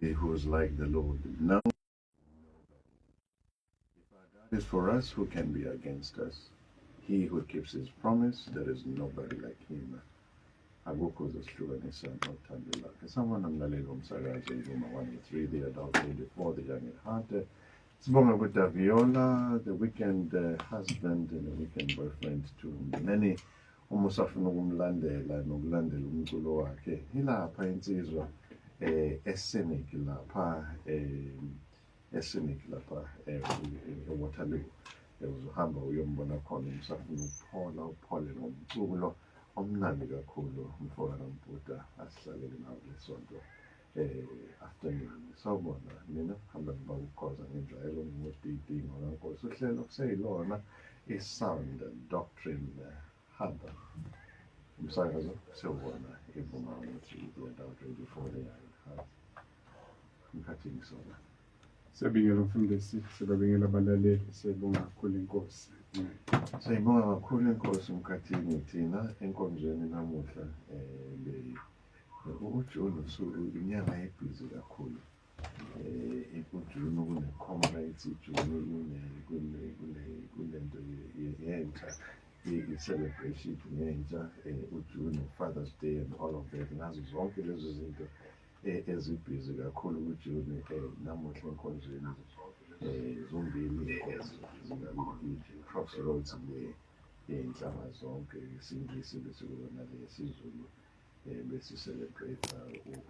who's like the Lord. Now, if our God is for us, who can be against us? He who keeps his promise, there is nobody like him. Akukho uzosihlukanisa nothando lakhe. Sanibona mlaleli womsakazo iNgoma 103, the adult 24, the young at heart. Sibonga kuDaviola, the weekend husband and the weekend boyfriend to many. Uma usafuna ukumlandela nokulandela umculo wakhe ilapha insizwa eScenic lapha eScenic lapha eWaterloo uzohamba uyombona khona umsafuna ukuphola uphole ngomculo omnandi kakhulu umfoka kaMputa asihlalele nawo lesonto afternoon. Sawubona mina hamba ngiba ukukhoza ngenjwayelo ngingudidingo kankosi uhlelo kuseyilona i-Sound Doctrine Hub umsakazo sewubona iVuma 24 leyayo mkhathini sona. Siyabingelela umfundisi, siyabingelela abalaleli, siyabonga kakhulu inkosi. Siyibonga kakhulu inkosi mkhathini thina enkonzweni namuhla uJune inyanga ebhizi kakhulu. UJune kune-comrades, iJune kunento yentsha i-celebration yentsha, uJune Father's Day and all of that. Nazo zonke lezo zinto ezibhizi kakhulu kuJune namuhla enkonzweni zombili inkonzo Crossroads ney'nhlanga zonke isingisi bese kuba naleyesiZulu besi-celebrate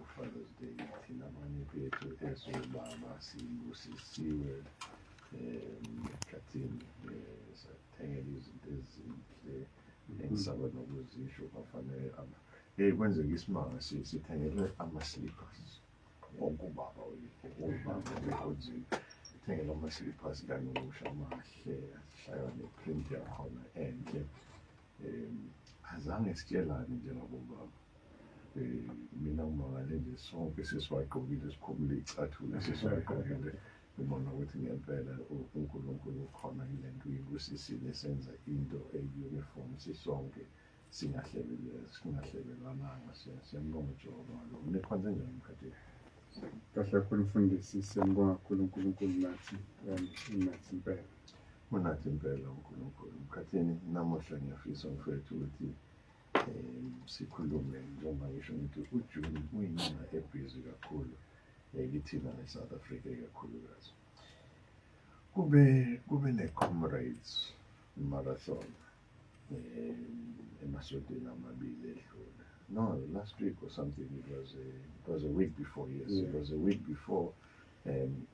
u-Father's Day. Thina abanye bethu ezobaba sibusisiwe ekhathini sathengela izinto ezinhle engisaba nokuzisho bafanele kwenzeka isimanga sithengelwe ama-slippers okubaba bekonzile sithengela ama-slippers kanokusha amahle ashaywa ne-print yakhona enhle. Azange sitshelane njengabobaba. Mina ngimangale nje sonke sesiwagqokile sikhumule iy'cathulo sesiwagqokile ngibona ukuthi ngempela uNkulunkulu ukhona kule nto uyibusisile senza into eyi-uniform sisonke singahlelelwananga. Siyambonga uJehova ngalokho. Nikhonze njani mkhathini? Kahle kakhulu mfundisi, siyambonga kakhulu uNkulunkulu nathi impela. Unathi impela uNkulunkulu. Mkhathini namuhla ngiyafisa mfethu ukuthi sikhulume njengoba ngisho ukuthi uJune uyinyanga ebhizi kakhulu kithina eSouth Africa ikakhulukazi. Kube ne-Comrades Marathon emasontweni amabili edlule. No, last week or something, it was a week before, yes. Yeah. It was a week before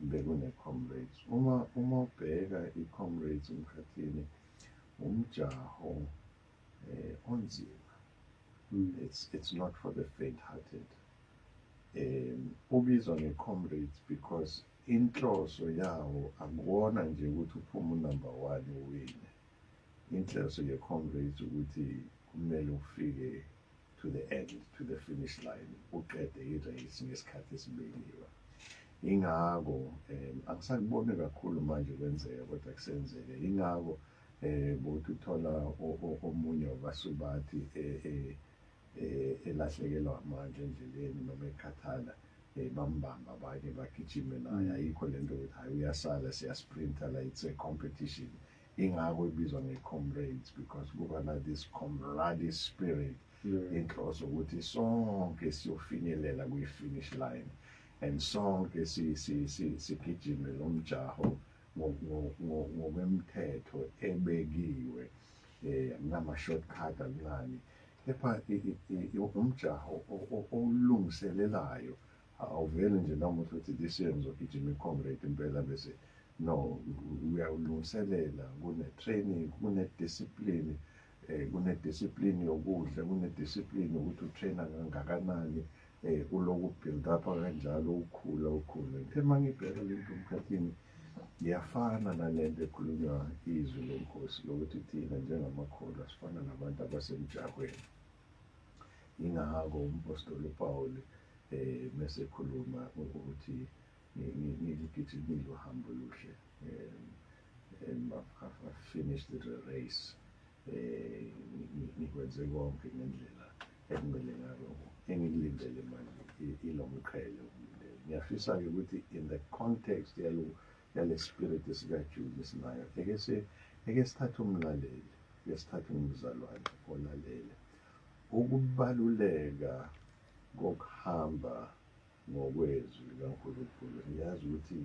bekune-Comrades. Uma ubheka i-Comrades mkhathini umjaho onzima. It's not for the faint-hearted. Ubizwa nge-Comrades because inhloso yawo akuwona nje ukuthi uphume number 1 uwine. Inhloso ye-Comrades ukuthi kumele ufike to the end, to the finish line, uqede i-race ngesikhathi esibekiwe. Ingako angisakuboni kakhulu manje kwenzeka kodwa kusenzeka. Ingako bokuthi uthola omunye wabasubathi elahlekelwa amandla endleleni noma ekhathala bambamba abanye bagijime naye. Ayikho lento ukuthi hayi uyasala siyasprinta la, it's a competition. Ingako ibizwa nge-Comrades because kuba na this camaraderie spirit. Inhloso ukuthi sonke siyofinyelela kwi-finish line and sonke sigijime lo mjaho ngokwemthetho ebekiwe, ngama-shortcut akuncane. Kepha umjaho owulungiselelayo awuveli nje noma ukuthi this year ngizogijima i-Comrade impela bese no, uyawulungiselela. Kune-training, kune-discipline, kune-discipline yokudla, kune-discipline ukuthi utraina kangakanani, uloku build up kanjalo ukhula. Ngithe mangibheka lento mkhathini iyafana nalento ekhulunywa izwi lenkosi lokuthi thina njengamakholwa sifana nabantu abasemjahweni. Ingako umpostoli uPaul mesekhuluma ukuthi niligijimile uhambo oluhle, I've finished the race, ngikwenze konke ngendlela ekumele ngayo. Engikulindele manje ilo mqhele ngiyafisa-ke ukuthi in the context yale spirit esikaJude esinayo eke sithathe umlaleli, eke sithathe umzalwane olalele ukubaluleka kokuhamba ngokwezwi likaNkulunkulu. Ngiyazi ukuthi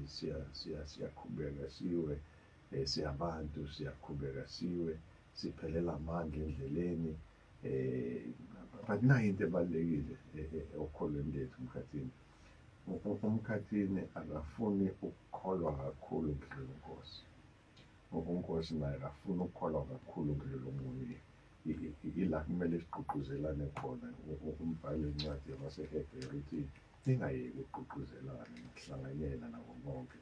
siyaqhubeka siwe siyabantu, siyaqhubeka siwe siphelela amandla endleleni, but nayo into ebalulekile okholweni lethu Mkhathini. Umkhathini akafuni ukukholwa kakhulu ukudlula uNkosi. uNkosi naye akafuni ukukholwa kakhulu ukudlula omunye. Ila kumele sigqugquzelane khona. Umbhalo wencwadi yabaseHebheru uthi ningayeki ukugqugquzelana nokuhlanganyela nabo bonke.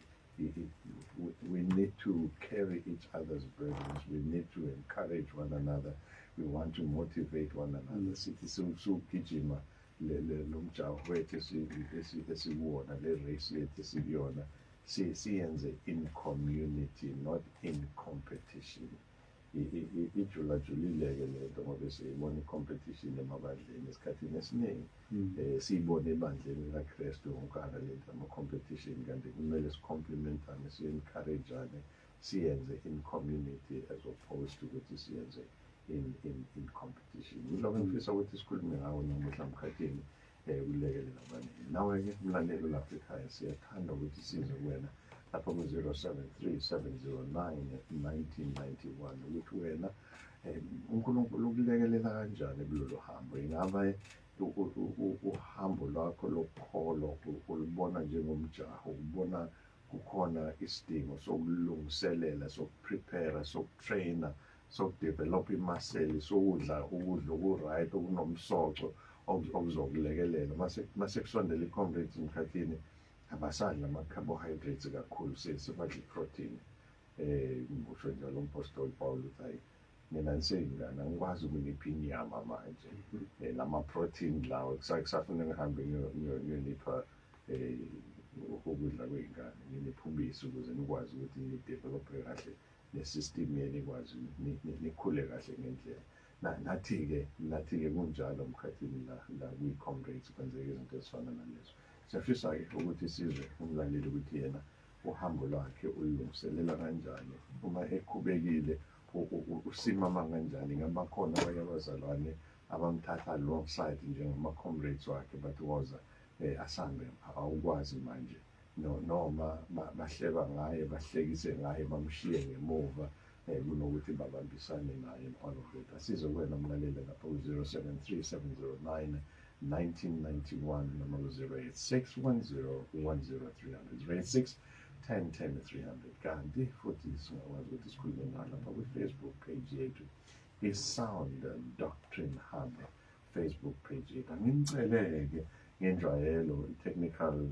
We need to carry each other's burdens. We need to encourage one another. We want to motivate one another. Sithi sugijima lo mjaho wethu esiwona, le race yethu esiyona, siyenze in community, not in competition. Ijulajulile-ke lento ngoba siyibona i-competition emabandleni esikhathini esiningi. Siyibone ebandleni likaKristu ngonkana lento ama-competition, kanti kumele sicomplementane, si-encourage-ane, siyenze in community as opposed to ukuthi siyenze in competition. Yilokho ngifisa ukuthi sikhulume ngawo namuhla Mkhathini, ukulekelela abaningi. Nawe-ke mlaleli lapha ekhaya, siyathanda ukuthi size kuwena lapha ku-073-709-1991 ukuthi wena uNkulunkulu ukulekelela kanjani kulolu hambo. Ingaba uhambo lwakho lokukholwa ulubona njengomjaho, ubona kukhona isidingo sokulungiselela, sokuprepare, sokutraina, sokudevelopha imaseli, sokudla ukudla oku-right okunomsoco okuzokulekelela. Mase kusondela i-conference Mkhathini, abasadla ama-carbohydrates kakhulu, sibadla i-protein. Ngisho njalo umpostoli Paul uthi hayi, mina ngiseyingane angikwazi ukunipha inyama manje, lama-protein lawo kusafuna ngihambe ngiyonipha ukudla kwey'ngane, nginipha ubisi ukuze nikwazi ukuthi nidevelophe kahle ne-system yenu, ikwazi nikhule kahle ngendlela. Nathi-ke kunjalo Mkhathini la kwi-Comrades kwenzeka izinto ezifana nalezo. Siyafisa-ke ukuthi sizwe umlaleli ukuthi yena uhambo lwakhe ulungiselela kanjani, uma ekhubekile usimama kanjani. Ngabakhona abanye abazalwane abamthatha alongside njengama-comrades wakhe, bathi woza asambe awukwazi manje, noma bahleba ngaye, bahlekise ngaye, bamshiye ngemuva kunokuthi babambisane naye and all of that. Asize kuwena mlaleli lapha ku-073-709-1991 noma ku-086-10-10300, 086-10-10-300. Kanti futhi singakwazi ukuthi sikhulume lapha kwi-Facebook page yethu, i-Sound Doctrine Hub Facebook page yethu. Angimceleke ngenjwayelo i-technical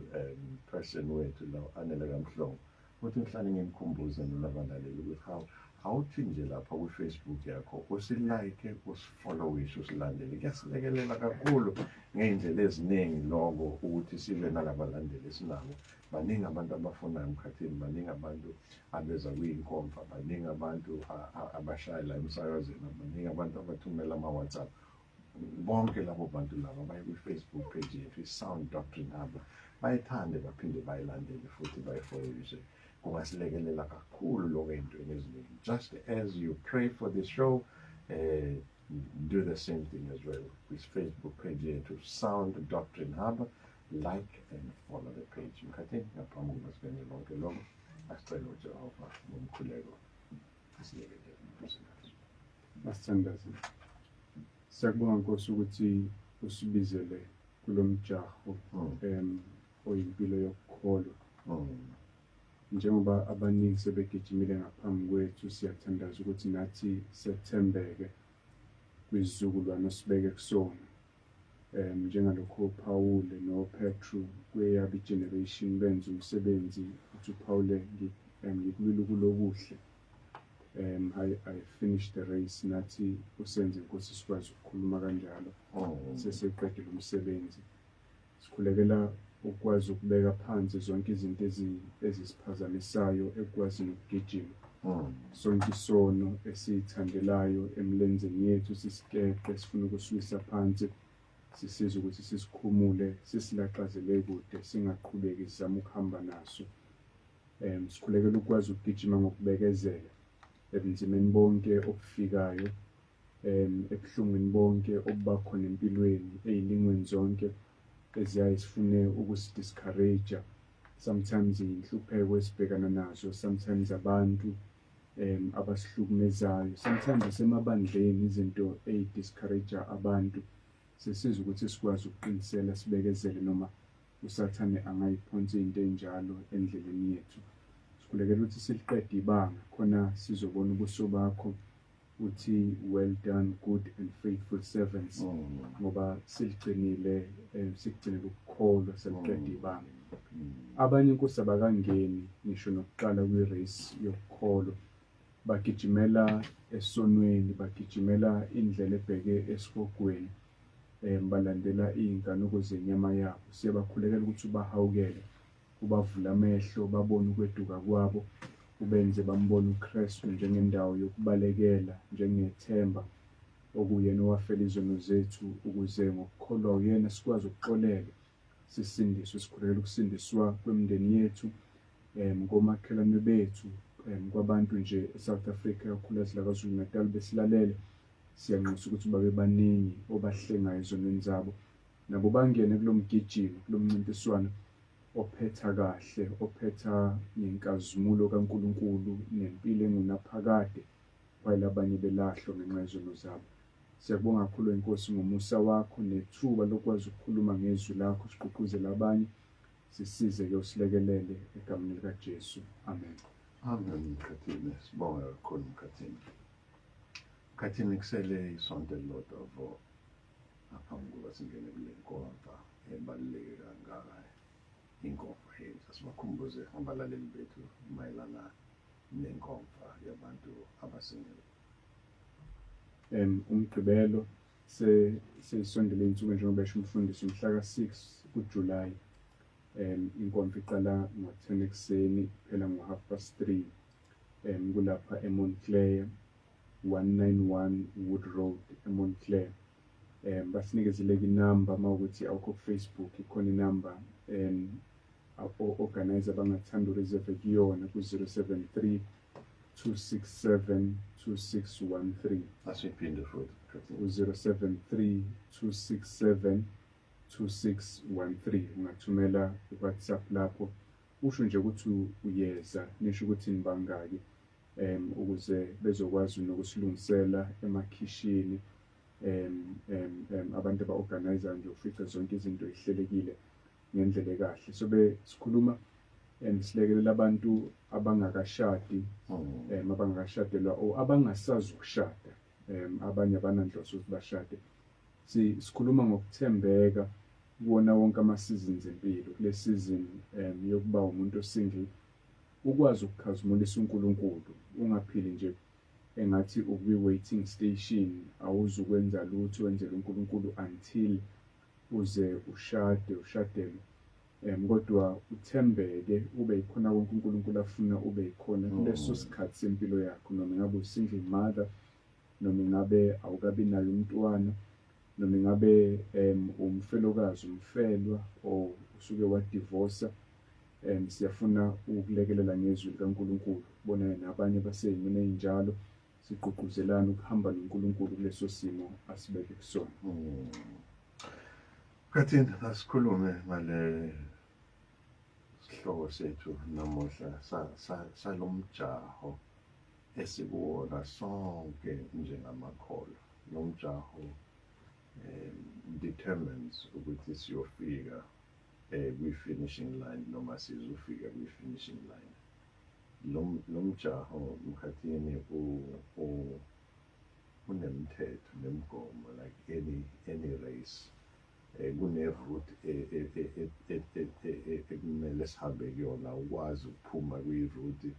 person wethu lo Anele Kamhlongo ukuthi ngihlale ngimkhumbuze nabalaleli ukuthi awuthi nje lapha kwi-Facebook yakho usilike, usifollowishe, usilandele. Kuyasilekelela kakhulu ngey'ndlela eziningi lokho ukuthi sibe nalabalandeli esinabo. Baningi abantu abafunayo Mkhathini, baningi abantu abeza kuy'nkomfa, baningi abantu abashayela emsakazweni, baningi abantu abathumela ama-WhatsApp. Bonke labo bantu laba baye kwi-Facebook page yethu, i-Sound Doctrine Hub, bayithande baphinde bayilandele futhi bayifollowishe. Kungasilekelela kakhulu lokho ey'ntweni eziningi. Just as you pray for this show, do the same thing as well with Facebook page yethu, Sound Doctrine Hub. Like and follow the page. Mkhathini, ngaphambi kokuba sibenze lonke lokho, asicele uJehova ngomkhuleko asilekelele emphakathini. Asithandaze. Siyakubonga Nkosi ukuthi usibizele kulomjaho oyimpilo yokukholwa. Njengoba abaningi sebegijimile ngaphambi kwethu, siyathandaza ukuthi nathi sethembeke kwisizukulwane osibeke kusona. Njengalokho Paul noPetru kweyabo generation benza umsebenzi ukuthi uPaul ngikulwile kulokuhle. I finished the race. Nathi usenze Nkosi sikwazi ukukhuluma kanjalo. Seseqedile umsebenzi. Sikhulekela ukwazi ukubeka phansi zonke izinto ezisiphazamisayo ekwazini ukugijima. Sonke isono esithandelayo emlenzeni yethu sisikepe sifuna ukusiwisa phansi. sisiza ukuthi sisikhumule sisilaqazele kude singaqhubeki sizama ukuhamba naso. Sikhulekela ukwazi ukugijima ngokubekezela ebunzimeni bonke obufikayo, ebuhlungwini bonke obubakhona empilweni, ey'lingweni zonke eziyaye sifune ukusi-discourage-a. Sometimes iy'nhlupheko esibhekana nazo, sometimes abantu abasihlukumezayo, sometimes isemabandleni izinto eyi-discourage-a abantu. Sisiza ukuthi sikwazi ukuqinisela sibekezele noma usathane angayiphonsi into ey'njalo endleleni yethu. Sikhulekela ukuthi siliqede ibanga khona sizobona ubuso bakho uthi well done good and faithful servants, ngoba siligcinile sikugcinele ukukholwa seliqede ibanga. Abanye inkosi abakangeni ngisho nokuqala kwi-race yokukholwa, bagijimela esonweni, bagijimela indlela ebheke esihogweni, balandela iy'nkanuko zenyama yabo. Siyabakhulekela ukuthi ubahawukele, ubavule amehlo babone ukweduka kwabo, ubenze bambone uKristu njengendawo yokubalekela, njengethemba okuyena owafela izono zethu, ukuze ngokukholwa uyena sikwazi ukuxolela sisindiswe. Sikhulekela ukusindiswa kwemindeni yethu, komakhelwane bethu, kwabantu nje eSouth Africa, kakhulukazi laKwaZulu Natal besilalele. Siyanxusa ukuthi babe baningi obahlengayo ezonweni zabo, nabo bangene kulo mgijimo, kulo mncintiswano ophetha kahle, ophetha ngenkazimulo kaNkulunkulu nempilo engunaphakade, while abanye belahlwa ngenxa yezono zabo. Siyakubonga kakhulu Nkosi ngomusa wakho nethuba lokwazi ukukhuluma ngezwi lakho, sigqugquzele abanye, sisize-ke usilekelele egameni likaJesu. Amen. Amen. Mkhathini, sibonga kakhulu Mkhathini. Mkhathini, kusele isonto elilodwa vo ngaphambi kokuba singene kule nkomfa ebaluleke kangaka, inkomfa yethu. Asibakhumbuze abalaleli bethu mayelana nenkomfa yabantu abasengele. Umgqibelo seyisondele iy'nsuku njengoba esho umfundisi, umhla ka-6 kuJulayi. Inkomfa iqala ngo-10 ekuseni, phela ngo3:30, kulapha eMontclair, 191 Wood Road eMontclair. Basinikezele-ke inamba mawukuthi awukho ku-Facebook, ikhona inamba organizer abangathanda ureserve kuyona ku-073 267 2613. Asiphinde futhi u-073 267 2613. Ungathumela i-WhatsApp lapho, usho nje ukuthi uyeza, nisho ukuthi nibangaki, ukuze bezokwazi nokusilungisela emakhishini. Abantu aba-organizer nje ufica zonke izinto zihlelekile ngendlela ekahle. Sobe sikhuluma silekelela abantu abangakashadi, abangakashadelwa or abangasazi ukushada, abanye abananhloso ukuthi bashade. Sikhuluma ngokuthembeka kuwona wonke ama-seasons empilo. Kule season yokuba umuntu osingle, ukwazi ukukhazimulisa uNkulunkulu, ungaphili nje engathi ukwi-waiting station, awuzukwenza lutho wenzela uNkulunkulu until uze ushadelwe. Kodwa uthembeke, ube yikhona konke uNkulunkulu afuna ube yikhona kuleso sikhathi sempilo yakho, noma ingabe u-single mother, noma ingabe awukabi nayo umntwana, noma ingabe umfelokazi, umfelwa, or usuke wadivosa. Siyafuna ukulekelela ngezwi likaNkulunkulu. Bona nabanye basey'meni ey'njalo, sigqugquzelana ukuhamba noNkulunkulu kuleso simo asibeke kusona. Mkhathini, asikhulume ngale sihloko sethu namuhla salomjaho esikuwona sonke njengamakholwa. Lo mjaho determines ukuthi siyofika kwi-finishing line noma sizofika kwi-finishing line. Lo mjaho Mkhathini unemthetho nemigomo like any race. Kune-route ekumele sihambe kuyona, ukwazi ukuphuma kwi-route,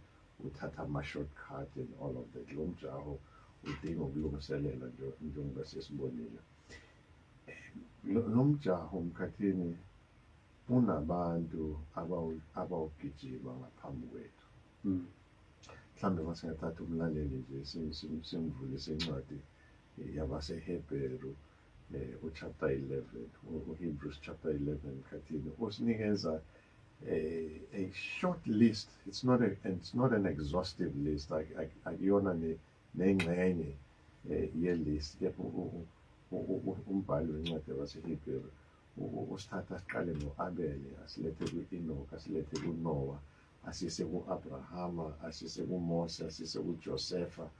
uthatha ama-shortcut and all of that. Lo mjaho udinga ukulungiselela njengoba sesibonile. Lo mjaho Mkhathini unabantu abawugijima ngaphambi kwethu. Mhlambe masingathatha umlaleli nje simvulise incwadi yabaseHebheru chapter 11, Hebrews chapter 11 mkhathini usinikeza a short list. It's not an exhaustive list. Akuyona nengxenye ye-list. Kepha umbhali wencwadi waseHebrew usithatha siqale ngo-Abele, asilethe ku-Enoch, asilethe kuNoah, asise ku-Abrahama, asise kuMose, asise kuJosefa,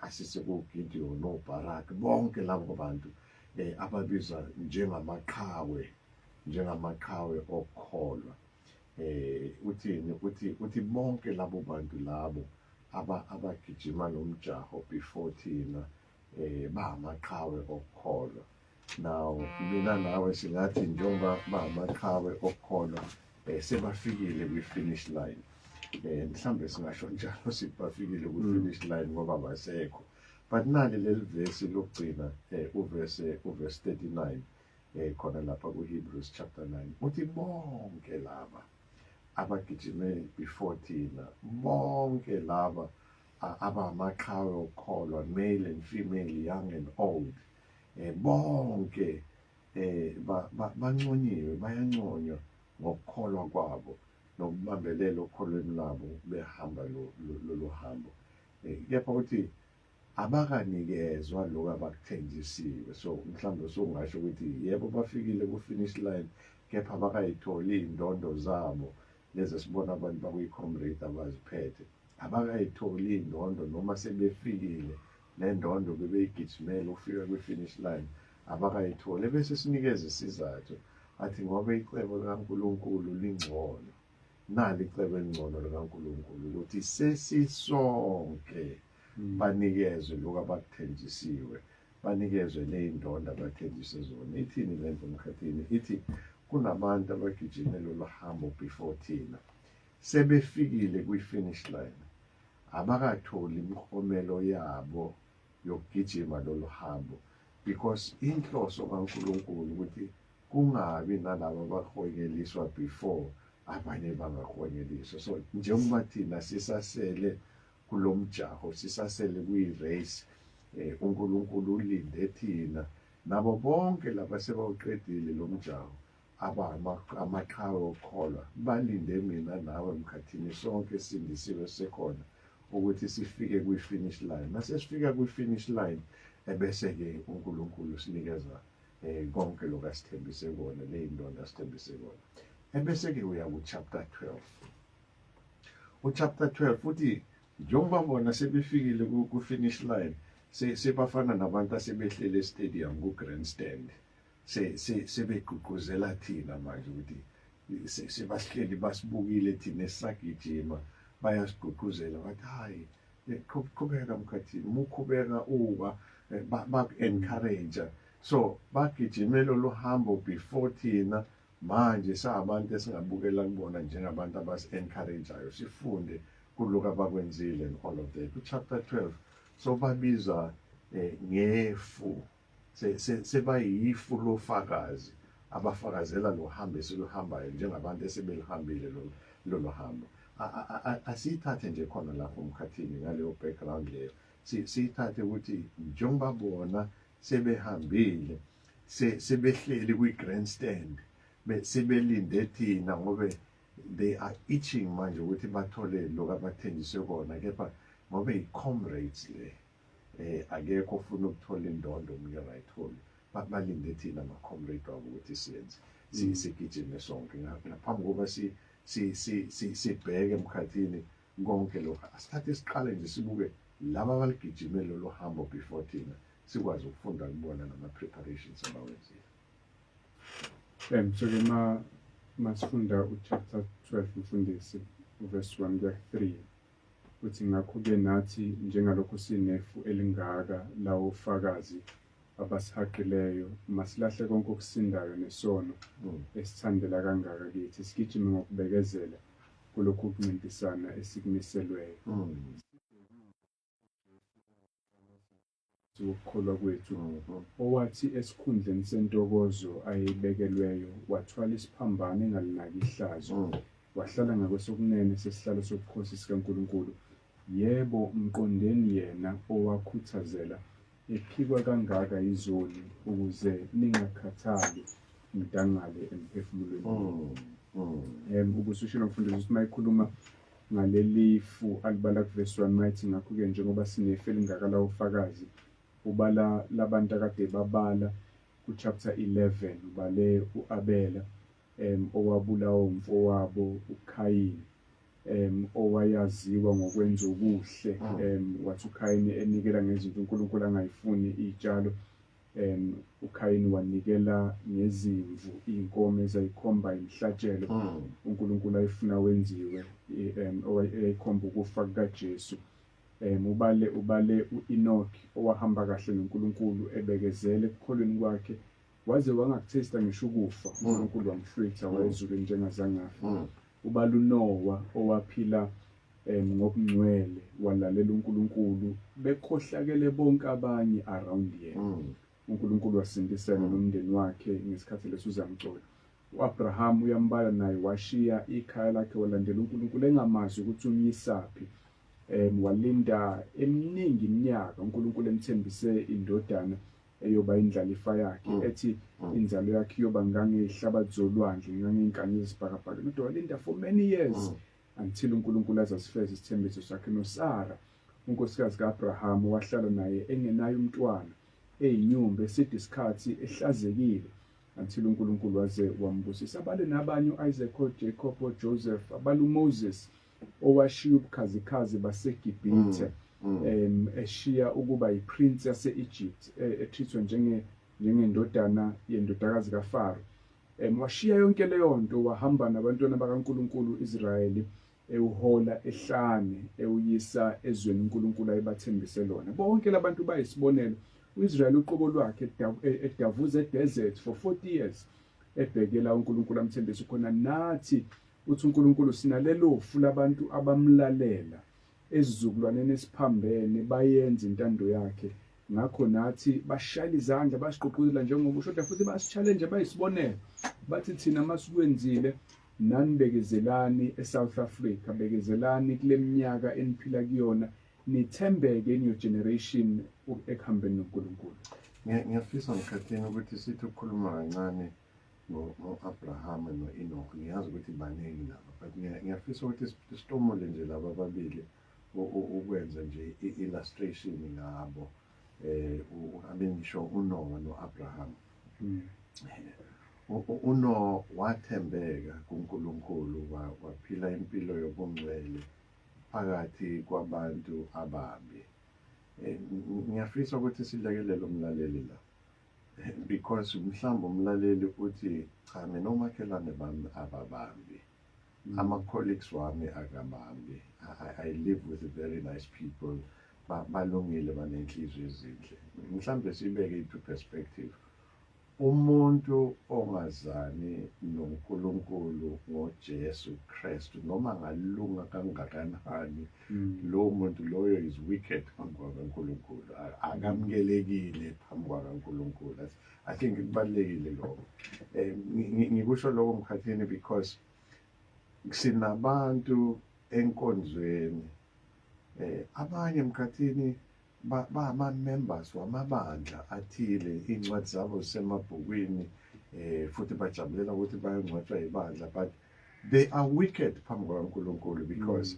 asise kuGideon noBarak, bonke labo bantu ababizwa njengamaqhawe okukholwa. Uthi bonke labo bantu labo abagijima nomjaho before thina bangamaqhawe okukholwa. Now mina nawe singathi njengoba bangamaqhawe okukholwa sebafikile kwi-finish line. Mhlambe singasho njalo sithi bafikile kwi-finish line ngoba basekho. But nali leli verse lokugcina uverse 39 khona lapha ku-Hebrews chapter 9 uthi bonke laba abagijime before thina, bonke laba abamaqhawe okukholwa, male and female, young and old, bonke banconywe, bayanconywa ngokukholwa kwabo nokubambelela okukholweni labo behamba lolu hambo. Kepha uthi abakanikezwa lokhu abakuthenjisiwe. So mhlawumbe sungasho ukuthi yebo bafikile ku-finish line, kepha abakayitholi iy'ndondo zabo lezi sibona abantu bakuyi-comrade abaziphethe, abakayitholi iy'ndondo noma sebefikile nendondo bebeyigijimele ukufika kwi-finish line, abakayitholi. Bese sinikeza isizathu athi ngoba icebo likaNkulunkulu lingcono. Nali icebo elingcono likaNkulunkulu ukuthi sesisonke banikezwe lokhu abakuthenjisiwe, banikezwe ley'ndondo abathenjiswe zona. Ithini le nto mkhathini? Ithi kunabantu abagijime lolu hambo before thina, sebefikile kwi-finish line, abakatholi imiklomelo yabo yokugijima lolu hambo, because inhloso kaNkulunkulu ukuthi kungabi nalabo abahonyeliswa before abanye bangahonyeliswa. So njengoba thina sisasele kulo mjaho, sisasele kwi-race, uNkulunkulu ulinde thina nabo bonke laba sebawuqedile lo mjaho amaqhawe okukholwa, balinde mina nawe mkhathini sonke sindisiwe sekhona ukuthi sifike kwi-finish line. Masesifika kwi-finish line ebese-ke uNkulunkulu sinikeza konke lokhu asithembise kona, ley'ndondo asithembise kona. Ebese-ke uya ku-chapter 12. U-chapter 12 uthi njengoba bona sebefikile ku-finish line, sebafana nabantu asebehlele estadium ku-grandstand, sebegqugquzela thina manje ukuthi sebasihleli basibukile thina esisagijima, bayasigqugquzela bathi hayi qhubeka mkhathini, muqhubeka uwa, baku-encourage. So bagijime lolu hambo before thina, manje sabantu esingabukela kubona njengabantu abasi-encourageayo, sifunde kulokhu abakwenzile and all of that. Chapter 12 so babizwa ngefu, sebayifu lofakazi abafakazela lo hambo esiluhambayo njengabantu esebelihambile lolo hambo. Asiyithathe nje khona lapho mkhathini ngaleyo background leyo, siyithathe ukuthi njengoba bona sebehambile, sebehleli kwi-grandstand, sebelinde thina ngobe they are itching manje ukuthi bathole lokhu abathenjiswe kona, kepha ngobe yi-comrades le, akekho ofuna ukuthola indondo umke ngayitholi, balinde thina ama-comrade wabo ukuthi siyenze, sigijime sonke. Ngaphambi kokuba sibheke emkhathini konke lokhu, asithathe siqale nje sibuke laba abaligijime lolo hambo before thina, sikwazi ukufunda kubona nama-preparations abawenzile. So-ke masifunda uchapter 12 mfundisi, verse 1 kuya 3, uthi ngakho-ke nathi njengalokhu sinefu elingaka lawo ufakazi abasihaqileyo, masilahle konke okusindayo nesono esithandela kangaka kithi, sigijime ngokubekezela kulokhu kuncintisana esikimiselweyo. Ukukholwa kwethu, owathi esikhundleni sentokozo ayebekelweyo wathwala isiphambano engalinaki ihlazo, wahlala ngakwesokunene sesihlalo sobukhosi sikaNkulunkulu. Yebo, mqondeni yena owakhuthazela ephikwa kangaka izoni ukuze ningakhathali ngidangale emphefumulweni. Ubusushilo mfundisi ukuthi mayikhuluma ngaleli fu alibala kuvesi 1 mayithi ngakho-ke njengoba sinefu elingakala ufakazi, ubala labantu akade babala ku-chapter 11, ubale u-Abela owabulawa umfowabo uKhayini, owayaziwa ngokwenza okuhle, wathi uKhayini enikela ngezinto uNkulunkulu angayifuni iy'tshalo, uKhayini wanikela ngezimvu, iy'nkomo ezayikhomba imihlatshelo uNkulunkulu ayifuna wenziwe, eyayikhomba ukufa kukaJesu. Ubale u-Enoki owahamba kahle noNkulunkulu ebekezele ekukholweni kwakhe waze wangakuthesta ngisho ukufa, uNkulunkulu wamhlwitha wayezulwini njengazange afe. Ubala uNowa owaphila ngokungcwele, walalela uNkulunkulu bekhohlakele bonke abanye around yena. uNkulunkulu wasindisana nomndeni wakhe ngesikhathi leso uzamcola. U-Abraham uyambala naye washiya ikhaya lakhe walandela uNkulunkulu engamazi ukuthi umyisaphi. Walinda eminingi iminyaka uNkulunkulu emthembise indodana eyoba indlalifa yakhe, ethi inzalo yakhe iyoba ngangehlabathi zolwandle, ngangey'nkanyezi ezibhakabhaka. Kodwa walinda for many years until uNkulunkulu aze asifeze isithembiso sakhe. NoSara unkosikazi ka-Abraham wahlala naye engenayo umntwana, eyinyumba, eside isikhathi, ehlazekile until uNkulunkulu waze wambusisa. Abale nabanye u-Isaac, oJacob, oJoseph, abale uMoses owashiya ubukhazikhazi baseGibhithe, eshiya ukuba yiprince yase-Egypt, etrithwa njengendodana yendodakazi kaFaro. Washiya yonke leyo nto, wahamba nabantwana bakaNkulunkulu Israyeli, ewuhola ehlane, ewuyisa ezweni uNkulunkulu ayebathembise lona. Bonke labantu bayisibonelo. U-Israyeli uqobo lwakhe edavuza edesert for 40 years, ebhekela uNkulunkulu amthembise khona. Nathi uthi uNkulunkulu sinalelo fu labantu abamlalela esizukulwaneni esiphambene, bayenza intando yakhe. Ngakho nathi bashayela izandla, basigqugquzela njengoba usho, futhi basi-challenge, bayisibonelo. Bathi thina masikwenzile nani bekezelani eSouth Africa, bekezelani kule minyaka eniphila kuyona, nithembeke in your generation ekuhambeni noNkulunkulu. Ngiyafisa ngikhathini ukuthi sithi ukukhuluma kancane no-Abraham no-Enoch, ngiyazi ukuthi baningi laba, but ngiyafisa ukuthi sitomole nje laba ababili ukwenza nje i-illustration ngabo. Ngisho uNoah no-Abraham. uNoah wathembeka kuNkulunkulu, waphila impilo yobungcwele phakathi kwabantu ababi. Ngiyafisa ukuthi silekelele umlaleli la, because mhlawumbe umlaleli uthi cha, mina omakhelwane bami ababambi, ama-colleagues wami akabambi, I live with very nice people, balungile, banenhliziyo ezinhle. Mhlawumbe sibeke into perspective. Umuntu ongazani noNkulunkulu ngoJesu Kristu, noma ngalunga kangakanani, lowo muntu loyo is wicked phambi kwaNkulunkulu, akamukelekile phambi kwaNkulunkulu. I think kubalulekile lokho. Ngikusho lokho mkhathini because sinabantu enkonzweni, abanye mkhathini ba-members wamabandla athile, iy'ncwadi zabo zisemabhukwini, futhi bajabulela ukuthi bayongcwatshwa ibandla, but they are wicked phambi kwaNkulunkulu because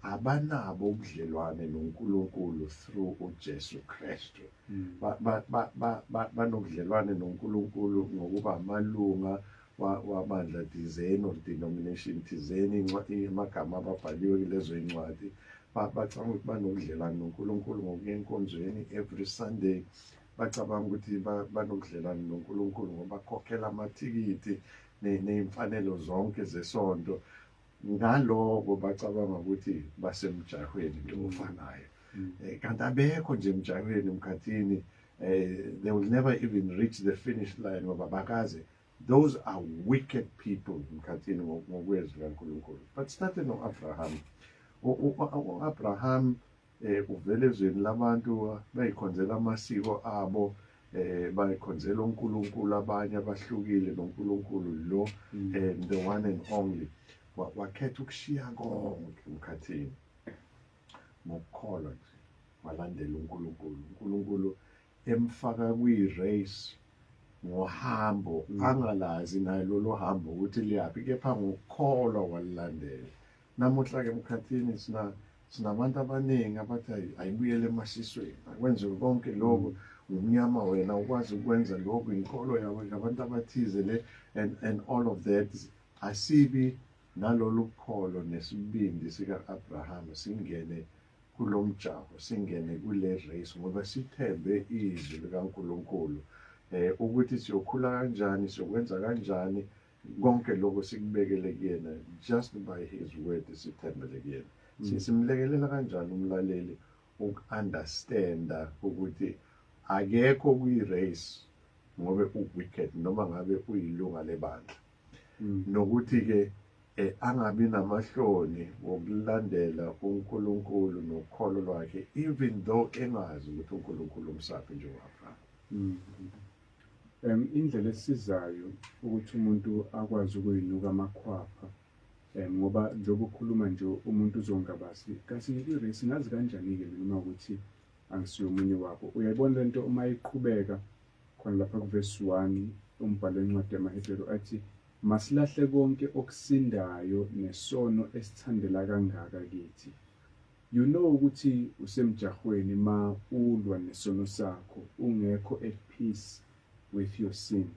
abanabo ubudlelwane noNkulunkulu through uJesu Kristu. Banobudlelwane noNkulunkulu ngokuba amalunga wabandla thizeni or denomination thizeni, amagama ababhaliwe kulezo y'ncwadi. Bacabanga ukuthi banobudlelwane noNkulunkulu ngokuya enkonzweni every Sunday. Bacabanga ukuthi banobudlelwane noNkulunkulu ngoba bakhokhela amathikithi ney'mfanelo zonke zesonto. Ngaloko bacabanga ukuthi basemjahweni lo ofanayo. Kanti abekho nje emjahweni mkhathini. They will never even reach the finish line ngoba bakaze. Those are wicked people mkhathini ngokwezwi kaNkulunkulu. But starting no-Abraham. U-Abraham uvela ezweni labantu bayikhonzela amasiko abo, bayikhonzela uNkulunkulu, abanye abahlukile noNkulunkulu lo, the one and only. Wakhetha ukushiya konke mkhathini ngokukholwa nje walandela uNkulunkulu emfaka kwi-race ngohambo angalazi naye lolo hambo ukuthi liyaphi, kepha ngokukholwa walilandela. Namuhla-ke emkhathini sinabantu abaningi abathi ayibuyele emasisweni, akwenze konke lokhu umnyama wena ukwazi ukwenza lokhu, inkolo yawe ngabantu abathize le and all of that. Asibi nalolu kholo nesibindi sika-Abraham singene kulo mjaho, singene kule race ngoba sithembe izwi likaNkulunkulu ukuthi siyokhula kanjani, siyokwenza kanjani, konke lokho sikubekele kuyena just by his word, sithembele kuyena. Simlekelela kanjani umlaleli uku-understanda ukuthi akekho kwi-race ngobe u-wicked noma ngabe uyilunga lebandla, nokuthi-ke angabi namahloni wokulandela uNkulunkulu nokholo lwakhe even though engazi ukuthi uNkulunkulu umsaphi njengo-Abraham. Indlela esizayo ukuthi umuntu akwazi ukuyinuka amakhwapha, ngoba njengoba ukhuluma nje umuntu uzongabasi kasi i-race ngazi kanjani-ke noma ukuthi angisiyo omunye wabo. Uyayibona lento uma iqhubeka khona lapha kuvesi 1 umbhalo wencwadi yamaHebheru athi masilahle konke okusindayo nesono esithandela kangaka kithi. You know ukuthi usemjahweni ma ulwa nesono sakho, ungekho at peace with your sin.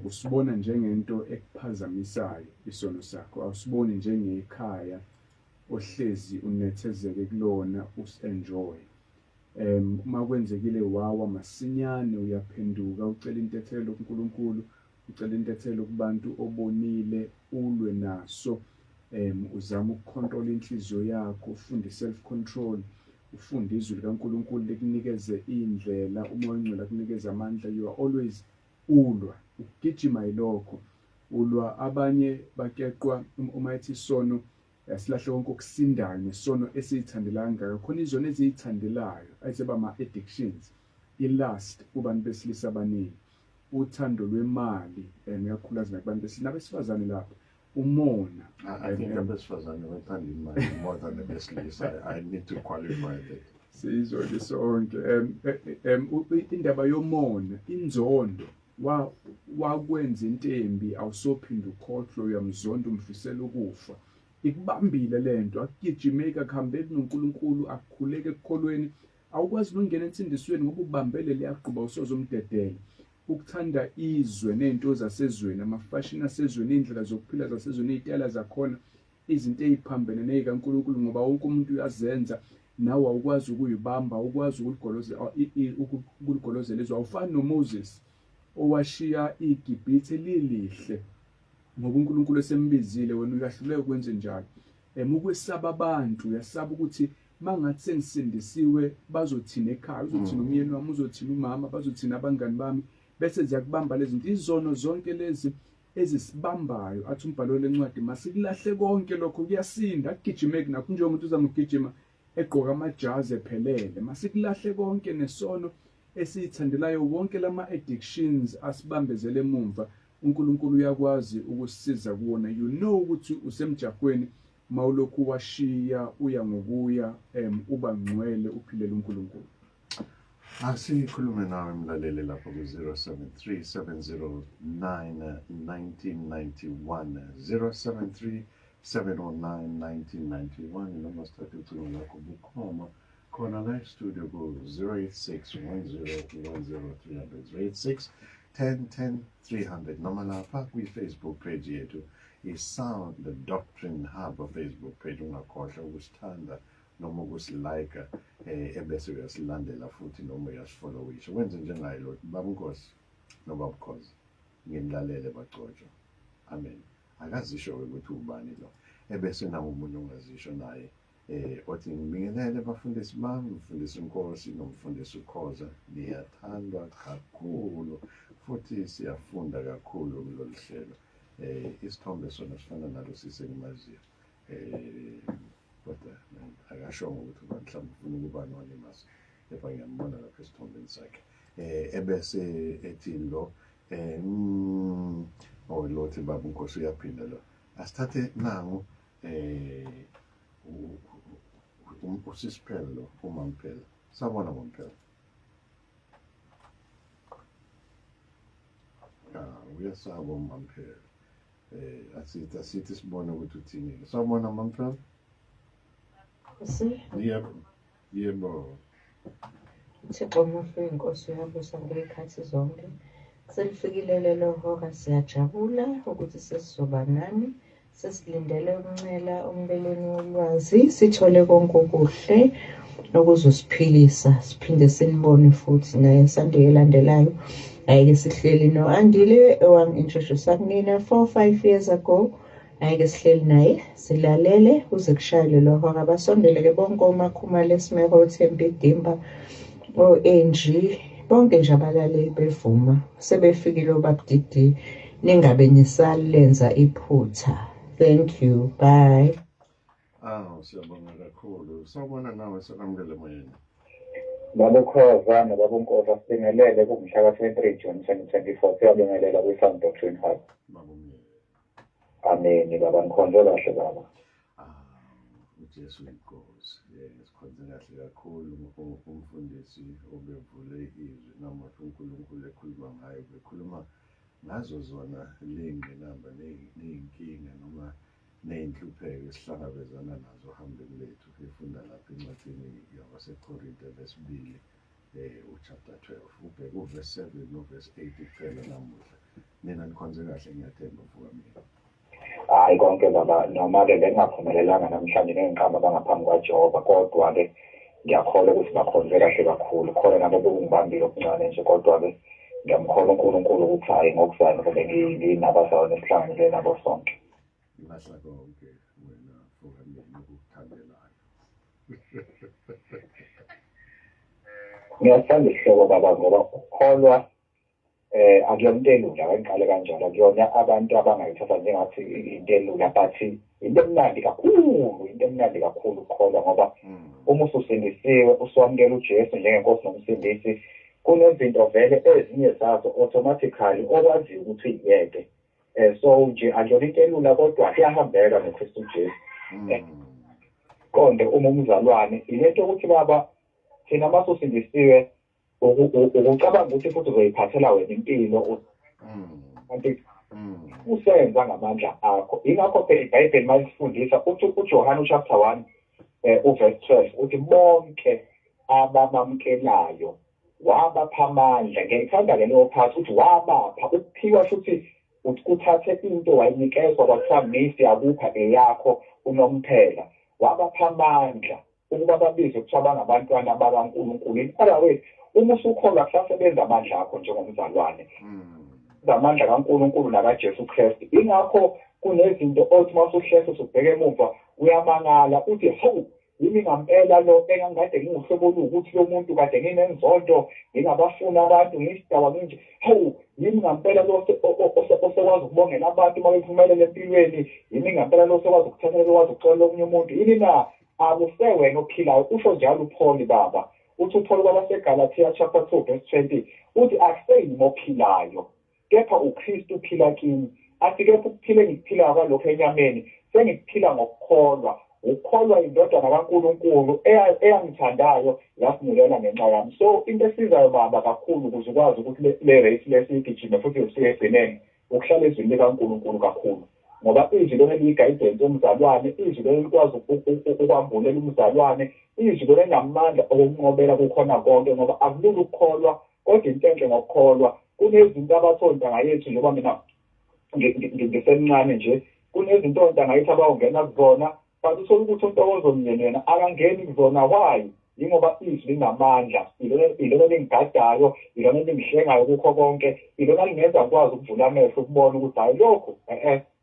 Usibona njengento ekuphazamisayo isono sakho, awusiboni njengekhaya ohlezi unethezeke kulona usenjoy. Uma kwenzekile wawa masinyane uyaphenduka ucela intethelo kuNkulunkulu, ucela intethelo kubantu obonile, ulwe naso. Uzama ukucontrol inhliziyo yakho, ufunde self control, ufunde izwi likaNkulunkulu likunikeze indlela, umoya ongcwele akunikeze amandla. You are always ulwa, ugijima yilokho ulwa. Abanye bakeqwa uma ethi isono silahle konke okusindayo nesono esiyithandela kangaka. Khona izono eziyithandelayo ayiseba ama-addictions, i-lust kubantu besilisa abaningi, uthando lwemali uyakhulaza nakubantu besilisa nabesifazane lapho, umona. I think abesifazane bathanda imali more than abesilisa. I need to qualify that. Sizole sonke indaba yomona, inzondo, wakwenza intembi awusophinda ukhohlwe, uyamzonda umfisela ukufa. Ikubambile lento, akugijimeki, akuhambeki noNkulunkulu, akukhuleke ekukholweni, awukwazi nokungena ensindisweni ngoba ubambele liyaqhuba usozomdedela. Ukuthanda izwe nezinto zasezweni, amafashini asezweni, indlela zokuphila zasezweni, izitayela zakhona, izinto eziphambene nezikaNkulunkulu ngoba wonke umuntu uyazenza, nawe awukwazi ukuyibamba, awukwazi ukuligolozela izwe. Awufani noMoses owashiya iGibhithe lilihle ngoba uNkulunkulu esembizile, wena uyahluleka ukwenza njalo. Ukwesaba abantu, uyasaba ukuthi mangathi sengisindisiwe bazothina ekhaya, uzothina umyeni wami, uzothina umama, bazothina abangani bami, bese ziyakubamba lezi zinto. Izono zonke lezi ezisibambayo, athi umbhalo lencwadi masikulahle konke lokho, kuyasinda, akugijimeki nakho njengomuntu uzama ukugijima egqoka amajazi ephelele. Masikulahle konke nesono esiyithandelayo, wonke lama-addictions asibambezele emumva. uNkulunkulu uyakwazi ukusisiza kuwona. You know ukuthi usemjahweni mawulokhu washiya uya ngokuya uba ngcwele uphilela uNkulunkulu. Asikhulume nawe mlaleli lapho ku-073 709 1991 073 709 1991 noma sithathe ucingo lakho bukhoma khona la studio ku-086 1010 300 086 1010 300 noma lapha kwi-Facebook page yethu i-Sound the Doctrine Hub Facebook page. Ungakhohlwa ukusithanda noma ukusilike ebese uyasilandela futhi noma uyasifollowisha. Wenze njengaye lo Baba Nkosi noBaba Khoza ngimlalele bagcotshwa. Amen. Akazisho ukuthi ubani lo ebese nawo umuntu ongazisho naye othi ngibingelele bafundisi bami, umfundisi Nkosi nomfundisi uKhoza, niyathandwa kakhulu futhi siyafunda kakhulu kulolu hlelo. Isithombe sona sifana nalo sisengimaziyo kodwa akashongo ukuthi mhlawumbe ufuna ukuba anonymous, kepha ngiyambona lapha esithombeni sakhe. Ebese ethi lo lothi Baba Nkosi uyaphinda lo asithathe nangu usisiphelo lo uMamphela sabona uMamphela uyasaba uMamphela asithi sibone ukuthi uthini sabona uMamphela yebo Thixo muhle inkosi uyabusa ngey'khathi zonke. Selifikile lelo hora siyajabula ukuthi sesizoba nani. Sesilindele ukuncela umbeleni wolwazi sithole konke okuhle okuzosiphilisa siphinde sinibone futhi neSunday elandelayo. Ayike sihleli no-Andile owangi-introduce kunina 4-5 years ago. Ayike sihleli naye silalele kuze kushaye lelo hora. Basondele-ke bonke oMakhumalo Esimeko Thembi Dimba o-ANG bonke nje abalaleli bevuma sebefikile obabudidi ningabe nisalenza iphutha. Thank you. Bye. Siyabonga kakhulu sawubona nawe sekamukele moyeni Babukhoza nababunkoza sibingelele kumhla ka-23 June 2024 siyabingelela kwi-Sound Doctrine Hub. babumnyele Amen. Baba nikhonze kahle baba. uJesu inkosi sikhonze kahle kakhulu umfundisi obevule izwi namuhla uNkulunkulu ekhuluma ngayo bekhuluma ngazo zona ley'ngqinamba ney'nkinga noma ney'nhlupheko esihlangabezana nazo ohambeni lethu efunda lapha encwadini yabaseKorinte lesibili uchapter 12 ubheke uverse 7 noverse 8 kuphela namuhla nina nikhonze kahle ngiyathemba mfowethu Hayi konke baba noma-ke bengingaphumelelanga namhlanje ney'nqamba abangaphambi kwaJehova kodwa-ke ngiyakholwa ukuthi bakhonze kahle kakhulu khona nabo bekungibambile okuncane nje kodwa-ke ngiyamkholwa uNkulunkulu ukuthi hhayi ngokuzayo vele nginabazalwane nesihlanganele nabo sonke. ngilahla konke wena mfowethu ukuthandelayo Ngiyathanda isihloko baba ngoba ukukholwa akuyona into elula ngiqale kanjalo akuyona abantu abangayithatha njengathi into elula but into emnandi kakhulu ukukholwa ngoba uma ususindisiwe uswamukela uJesu njengenkosi nomsindisi kunezinto vele ezinye zazo automatically okwaziyo ukuthi uyiyeke so nje akuyona into elula kodwa kuyahambeka noKristu Jesu konke uma umzalwane ilento ukuthi baba thina masusindisiwe ukucabanga ukuthi futhi uzoyiphathela wena impilo kanti usenza ngamandla akho ingakho phela iBhayibheli malisifundisa uthi uJohane chapter 1 uverse 12 uthi bonke abamamkelayo wabapha amandla ngiyithanda-ke leyo part uthi wabapha ukuphiwa futhi uthathe into wayinikezwa kwathiwa misi yakupha eyakho unomphela wabapha amandla ukuba babizwe kuthiwa bangabantwana bakaNkulunkulu. In other words, uma usukholwa kusasebenza amandla akho njengomzalwane amandla kaNkulunkulu nakaJesu Kristu. Ingakho kunezinto othi uma usuhlehla usubheka emuva uyamangala uthi hawu yimi ngampela lo engangikade ngiwuhlobo oluwukuthi lo muntu kade nginenzondo ngingabafuna abantu ngisidakwa nginje hawu yimi ngampela lo osekwazi ukubongela abantu uma bephumelele empilweni yimi ngampela lo osekwazi ukuthathela okwazi ukuxolela omunye umuntu yini na akusewena ophilayo usho njalo uPaul baba uthi uPaul kwabaseGalatia chapter 2 verse 20 uthi akuseyimi ophilayo kepha uKristu uphila kimi athi kepha ukuphila engikuphilayo kwalokho enyameni sengikuphila ngokukholwa ukukholwa indodana kaNkulunkulu eyangithandayo yasinikela ngenxa yami. So into esizayo baba kakhulu ukuze ukwazi ukuthi le race lesiyigijime futhi sifike egcineni ukuhlala ezwini likaNkulunkulu kakhulu ngoba izwi lona liyi-guidance yomzalwane izwi lona likwazi ukwambulela umzalwane izwi lona linamandla okunqobela kukhona konke ngoba akulula ukukholwa kodwa into enhle ngokukholwa kunezinto abathe ontanga yethu njengoba mina ngisemncane nje kunezinto ontanga yethu abawungena kuzona kanti uthole ukuthi untokozo mnyeni yena akangeni kuzona why yingoba izwi linamandla ilona lingigadayo ilona lingihlengayo kukho konke ilona lingenza ngikwazi ukuvula amehlo ukubona ukuthi hayi lokhu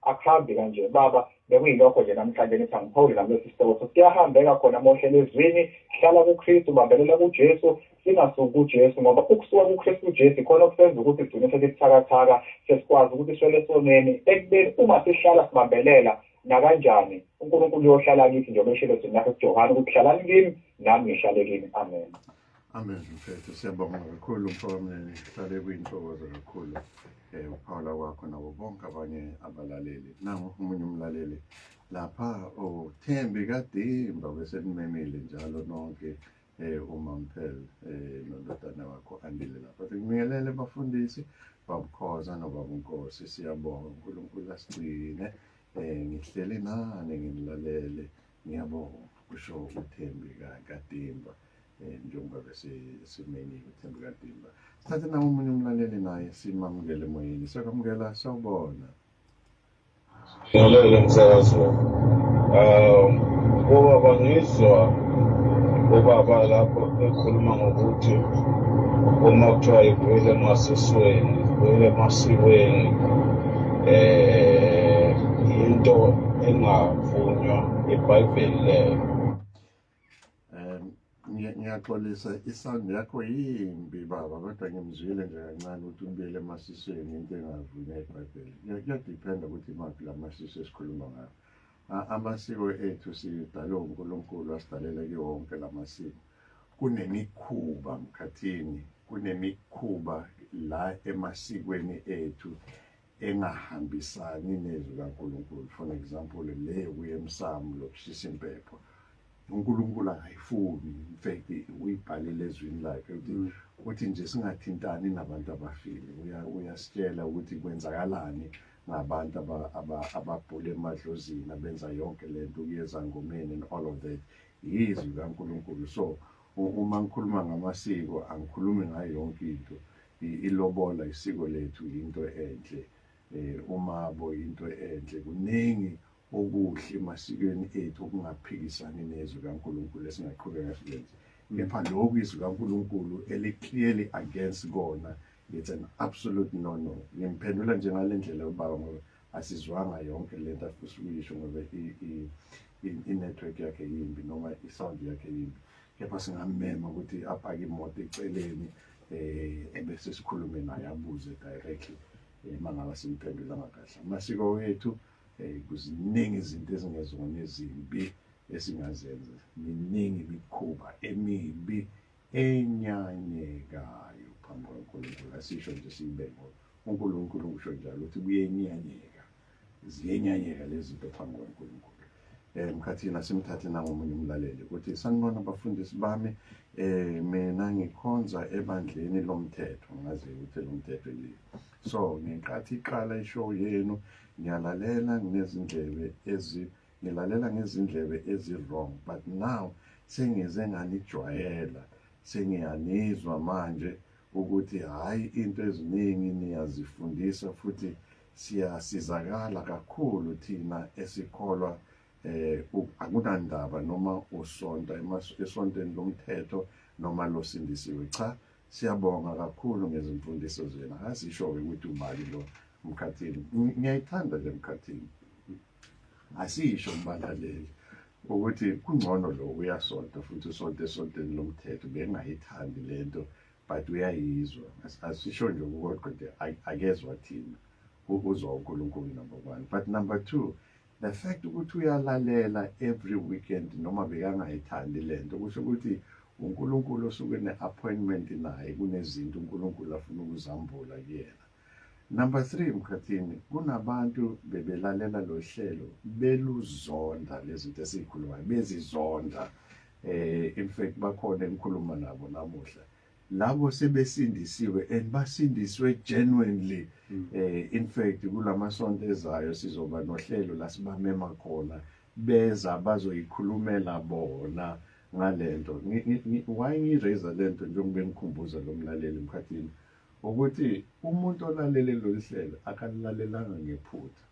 akuhambi kanje baba bekuyilokho nje namhlanje nithi angiphawule nalesi sihloko siyahambeka khona mohlelo ezwini hlala kuKristu bambelela kuJesu singasuki kuJesu ngoba ukusuka kuKristu Jesu khona okusenza ukuthi sigcine sesibuthakathaka sesikwazi ukuthi sishwele esoneni ekubeni uma sihlala sibambelela nakanjani uNkulunkulu uyohlala kithi njengoba eshilo sinakho kuJohane ukuthi hlalani kimi nami ngihlale kini. Amen. Amen mfethu siyabonga kakhulu mfowethu hlale kuyintokozo kakhulu uphawula kwakho nabo bonke abanye abalaleli nangu omunye umlaleli lapha Thembi Kadimba besenimemile njalo nonke uMamphele nondodana wakho Andile lapha. Ngibingelele bafundisi babukhoza nobabunkosi, siyabonga uNkulunkulu asigcine ngihleli nani nginilalele, ngiyabonga kusho uThembi Kadimba njengoba besemenyiwe uThembi Kadimba. Sithathe nawo omunye umlaleli naye simamukele emoyeni. Sakwamukela, sawubona. Ngiyalele msakazi. Ubaba ngizwa ubaba lapho ekhuluma ngokuthi uma kuthiwa ibuyele emasisweni, ibuyele emasikweni, into engavunywa eBhayibheli leyo. Ngiyaxolisa isawundi yakho yimbi baba, kodwa ngimzwile nje kancane ukuthi ubuyele emasisweni, into engavunywa eBhayibheli. Kuyadiphenda ukuthi imaphi la masiko esikhuluma ngayo. Amasiko ethu sidalwe uNkulunkulu asidalela kiwo wonke la masiko. Kunemikhuba mkhathini, kunemikhuba la emasikweni ethu engahambisani nezwi kaNkulunkulu. For example, le kuye emsamo lokushisa impepho, uNkulunkulu akayifuni. In fact uyibhalile ezwini lakhe ukuthi nje singathintani nabantu abafile. Uyasitshela ukuthi kwenzakalani ngabantu ababhule emadlozini abenza yonke lento kuyeza ngomeni and all of that. Yizwi kaNkulunkulu. So uma ngikhuluma ngamasiko angikhulumi ngayo yonke into. Ilobola isiko lethu into enhle, umabo into enhle. Kuningi okuhle emasikweni ethu okungaphikisani nezwi kaNkulunkulu esingaqhubeka silenze. Kepha lokhu izwi kaNkulunkulu eli-clearly against kona, it's an absolute no. Ngimphendula nje ngale ndlela ubaba ngoba asizwanga yonke lento afisa ukuyisho ngoba i-network yakhe yimbi noma i-sound yakhe yimbi. Kepha singamema ukuthi apake imoto eceleni ebese sikhulume naye abuze directly mangaba simphendulanga kahle. Amasiko wethu kuziningi izinto ezingezona ezimbi esingazenza, miningi imikhuba emibi enyanyekayo phambi kaNkulunkulu. Asisho nje siyibeke uNkulunkulu usho njalo ukuthi kuyenyanyeka, ziyenyanyeka lezi zinto phambi kaNkulunkulu. Mkhathini asimthathe nangomunye umlaleli ukuthi sanibona bafundisi bami, mina ngikhonza ebandleni lomthetho, ngaze ukuthi lomthetho yini. So ngenkathi iqala ishow yenu ngilalela ngezindlebe ezi-wrong, but now sengize nganijwayela, sengiyanizwa manje ukuthi hayi into eziningi niyazifundisa futhi siyasizakala kakhulu thina esikholwa akunandaba noma usonta esontweni lomthetho noma losindisiwe. Cha, siyabonga kakhulu ngezimfundiso zenu. Asisho-ke ukuthi ubani lo Mkhathini. Ngiyayithanda le Mkhathini. Asisho mbalaleli ukuthi kungcono lo uyasonta futhi usonta esontweni lomthetho. Bengayithandi lento but uyayizwa. Asisho nje ukukodwa nje akezwa thina. Ukuzwa uNkulunkulu number 1. But number 2, the fact ukuthi uyalalela every weekend noma bekangayithandi lento kusho ukuthi uNkulunkulu osuke ne-appointment naye, kunezinto uNkulunkulu afuna ukuzambula kuyena. Number 3, Mkhathini, kunabantu bebelalela lo hlelo beluzonda lezinto esikhulumayo, bezizonda. In fact bakhona engikhuluma nabo namuhla, labo sebesindisiwe and basindiswe genuinely. In fact kulamasonto ezayo sizoba nohlelo la sibamema khona beza bazoyikhulumela bona ngalento. Why ngiraise lento njengoba ngikhumbuza lo mlaleli Mkhathini ukuthi umuntu olalele lo hlelo akanilalelanga ngephutha.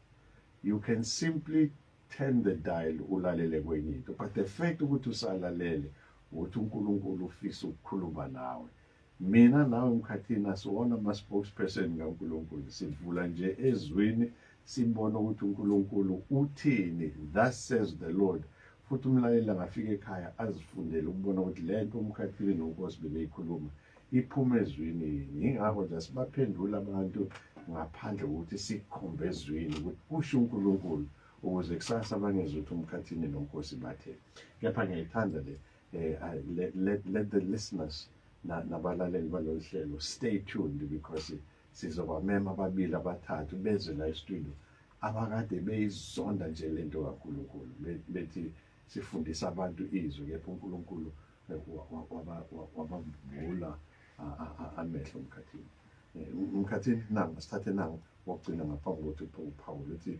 You can simply turn the dial ulalele kwenye into, but the fact ukuthi usalalele ukuthi uNkulunkulu ufisa ukukhuluma nawe. Mina nawe Mkhathini asiwona ama-spokesperson kaNkulunkulu, sivula nje ezwini sibona ukuthi uNkulunkulu uthini. Thus says the Lord. Futhi umlaleli angafika ekhaya azifundele ukubona ukuthi lento uMkhathini noNkosi bebeyikhuluma iphuma ezwini yini. Ingakho nje sibaphendula abantu ngaphandle kokuthi sikhombe ezwini ukuthi kusho uNkulunkulu, ukuze kusasa bangezwe ukuthi uMkhathini noNkosi bathe. Kepha ngiyayithanda let the listeners nabalaleli balolu hlelo stay tuned, because sizobamema ababili abathathu beze la e-studio abakade beyizonda nje lento kaNkulunkulu bethi sifundisa abantu izwi, kepha uNkulunkulu wabavula amehlo emkhathini. Emkhathini nangu sithathe nangu wokugcina ngaphambi kokuthi uPawulu uthi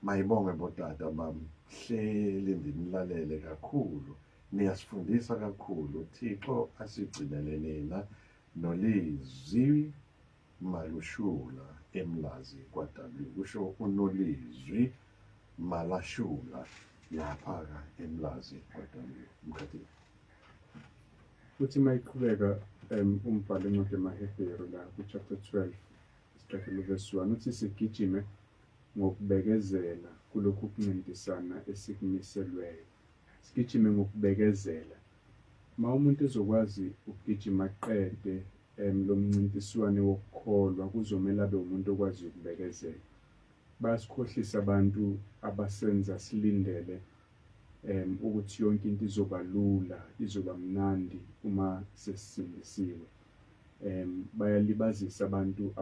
mayibonge botata bami, hleli ndinilalele kakhulu, niyasifundisa kakhulu. Thixo asigcinele nina nolizwi malushula emlazi kwaDabi. Kusho unolizwi malashula lapha emlazi kwaDabi emkhathini. Futhi mayiqhubeka umbhalo encwadi yamaHebheru la ku-chapter 12 siqaphele verse 1 uthi sigijime ngokubekezela kulokhu kuncintisana esikimiselweyo. Sigijime ngokubekezela. Ma umuntu ezokwazi ukugijima aqede lo mncintiswane wokukholwa, kuzomela abe umuntu okwazi ukubekezela. Bayasikhohlisa abantu abasenza silindele ukuthi yonke into izoba lula, izoba mnandi uma sesisindisiwe. Bayalibazisa abantu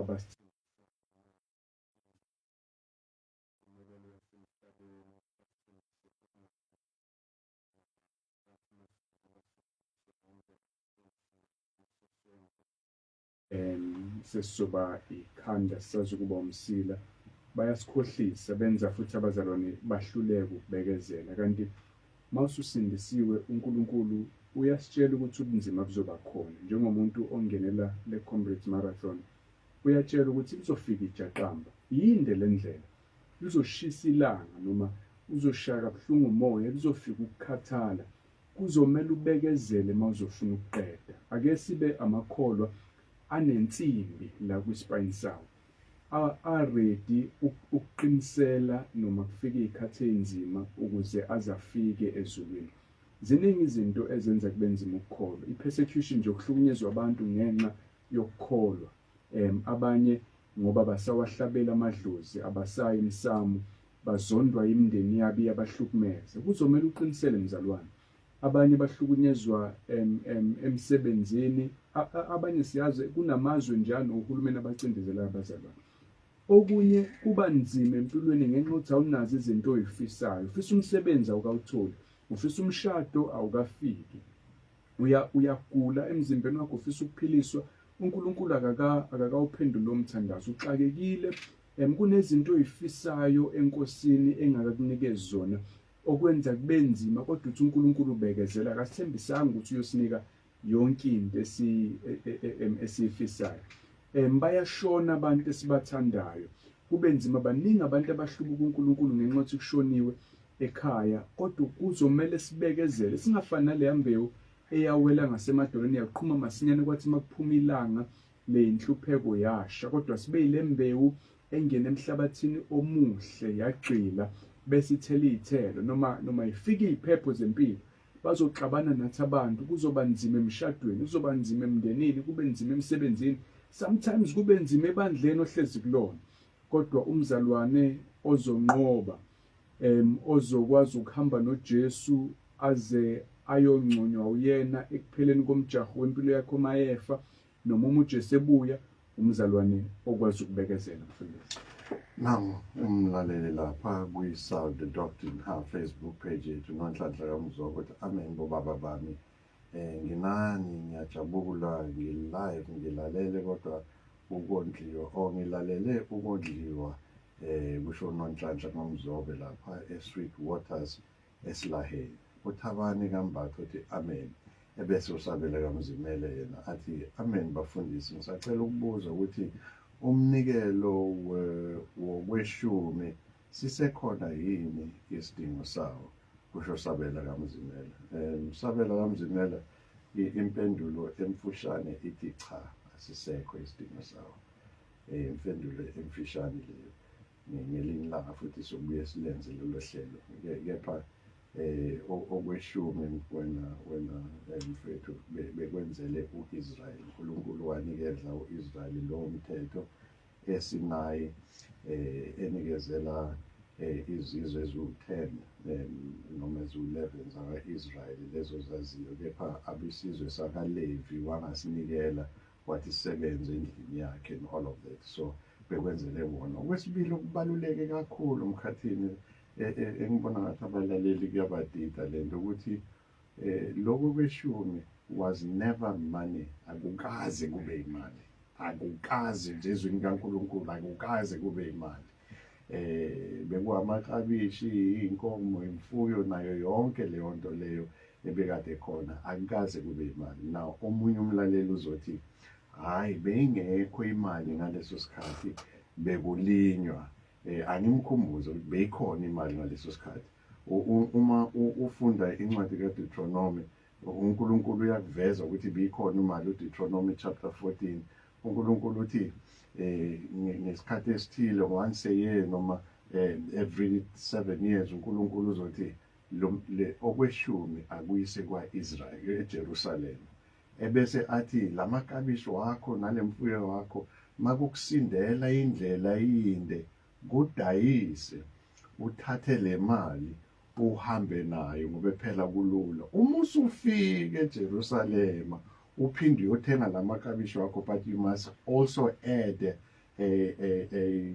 sesizoba ikhanda, sisazi ukuba umsila. Bayasikhohlisa, benza futhi abazalwane bahluleke ukubekezela. Kanti mawususindisiwe, uNkulunkulu uyasitshela ukuthi ubunzima buzoba khona. Njengomuntu ongenela le Comrades Marathon, uyatshela ukuthi kuzofika ijaqamba, yinde le ndlela, lizoshisa ilanga noma uzoshaka buhlungu umoya, kuzofika ukukhathala, kuzomela ubekezele mawuzofuna ukuqeda. Ake sibe amakholwa anensimbi la kwispine sawo, ready ukuqinisela noma kufika izikhathi ezimba ukuze azafike ezulwini. Ziningi izinto ezenza kube nzima ukukholwa. I-persecution nje, ukuhlukunyezwa abantu ngenxa yokukholwa. Abanye ngoba basawahlabela amadlozi, abasaya emsamu, bazondwa imindeni yabo iyabahlukumeza. Kuzomela uqinisele mzalwane. Abanye bahlukunyezwa emsebenzini. Abanye siyazi kunamazwe njalo uhulumeni abacindezela abazalwane. Okunye kuba nzima empilweni ngenxa yokuthi awunazo izinto oyifisayo. Ufisa umsebenzi awukawutholi, ufisa umshado awukafiki, uyagula emzimbeni wakho, ufisa ukuphiliswa. uNkulunkulu akakawuphendula umthandazo, uxakekile. Kunezinto oyifisayo enkosini engakakunikezi zona, okwenza kube nzima, kodwa uthi uNkulunkulu ubekezela, akasithembisanga ukuthi uyosinika yonke into esiyifisayo. Bayashona abantu esibathandayo, kube nzima. Baningi abantu abahlubuka uNkulunkulu ngenxa yokuthi kushoniwe ekhaya, kodwa kuzomele sibekezele. Singafani naleya mbewu eyawela ngasemadolweni yaqhuma masinyane, kwathi makuphuma ilanga le inhlupheko yasha, kodwa sibe yile mbewu engena emhlabathini omuhle yagqila bese ithela izithelo. Noma ifike iziphepho zempilo, bazoxabana nathi abantu, kuzoba nzima emshadweni, kuzoba nzima emndenini, kube nzima emsebenzini, sometimes kube nzima ebandleni ohlezi kulona. Kodwa umzalwane ozonqoba, ozokwazi ukuhamba noJesu aze ayongconywa uyena ekupheleni komjaho wempilo yakho mayefa, noma uJesu ebuya, umzalwane okwazi ukubekezela mfundisi. Nangu umlaleli lapha kwi-Sound the Doctrine Facebook page yethu, noNhlanhla kaMzobo, ukuthi amen bobaba bami. Nginani, ngiyajabula, ngilive, ngilalele kodwa ukondliwa, ngilalele ukondliwa kusho noNhlanhla kaMzobo lapha eSweet Waters eSilaheni. UThabani kaMbatha uthi amen, ebese usabela kaMzimele yena athi amen bafundisi. Ngisacela ukubuza ukuthi umnikelo wokweshumi sisekhona yini isidingo sawo? Kusho Sabela kaMzimela. Sabela kaMzimela, impendulo emfushane ithi cha, asisekho isidingo sawo. Impendulo emfushane leyo ngelinye ilanga futhi sokubuye silenze lolo hlelo. Kepha okweshumi wena mfethu bekwenzele uIsrael. uNkulunkulu wanikeza uIsrael lowo mthetho eSinayi, enikezela izizwe eziwu-10 noma eziwu-11 zaka-Israyeli lezo zaziyo. Kepha abesizwe sakaLevi wangasinikela, wathi sisebenze endlini yakhe and all of that. So bekwenzele wona. Okwesibili okubaluleke kakhulu emkhathini engibona ngathi abalaleli kuyabadida lento ukuthi lokho kweshumi was never money. Akukaze kube imali. Akukaze nje ezweni kaNkulunkulu akukaze kube imali. Bekuwamaklabishi, inkomo, imfuyo nayo yonke leyo nto leyo ebekade khona akukaze kube imali. Now omunye umlaleli uzothi hayi beyingekho imali ngaleso sikhathi bekulinywa. Angimkhumbuze ukuthi beyikhona imali ngaleso sikhathi. Uma ufunda incwadi kaDeuteronomy uNkulunkulu uyakuveza ukuthi beyikhona imali. uDeuteronomy chapter 14 uNkulunkulu uthi ngesikhathi esithile once a year noma every 7 years uNkulunkulu uzothi okweshumi akuyise kwa-Israyeli eJerusalem. Ebese athi lamakabishi wakho nalemfuyo wakho makukusindela indlela iyinde kudayise uthathe le mali uhambe nayo ngoba phela kulula. Uma usufika eJerusalem uphinde uyothenga lamakabishi wakho, but you must also add a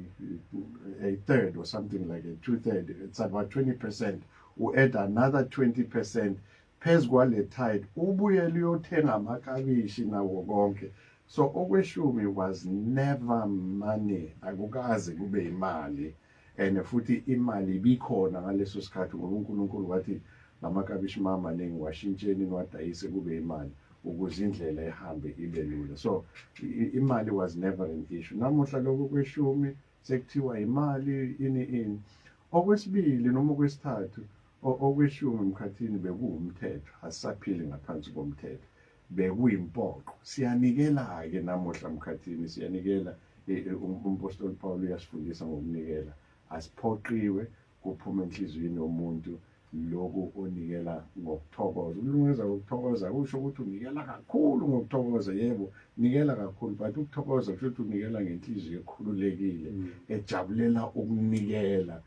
third or something like a 2/3. It's about 20%. You add another 20% phezu kwale tithe ubuyele uyothenga amakabishi nawo konke. So okweshumi was never money. Akukaze kube imali. And futhi imali ibikhona ngaleso sikhathi ngoba uNkulunkulu wathi lamakabishi mamaningi washintsheni niwadayise kube imali ukuze indlela ehambe ibe lula. So imali was never an issue. Namuhla lokho kweshumi sekuthiwa imali ini. Okwesibili noma okwesithathu okweshumi emkhathini bekuwumthetho. Asisaphili ngaphansi komthetho. Bekuyimpoqo. Siyanikela-ke namuhla emkhathini siyanikela. Umpostoli Paul uyasifundisa ngokunikela. Asiphoqiwe kuphuma enhliziyweni yomuntu lokho onikela ngokuthokoza. Ukulungeza ngokuthokoza kusho ukuthi unikela kakhulu ngokuthokoza. Yebo, nikela kakhulu, but ukuthokoza kusho unikela ngenhliziyo ekhululekile ejabulela ukunikela.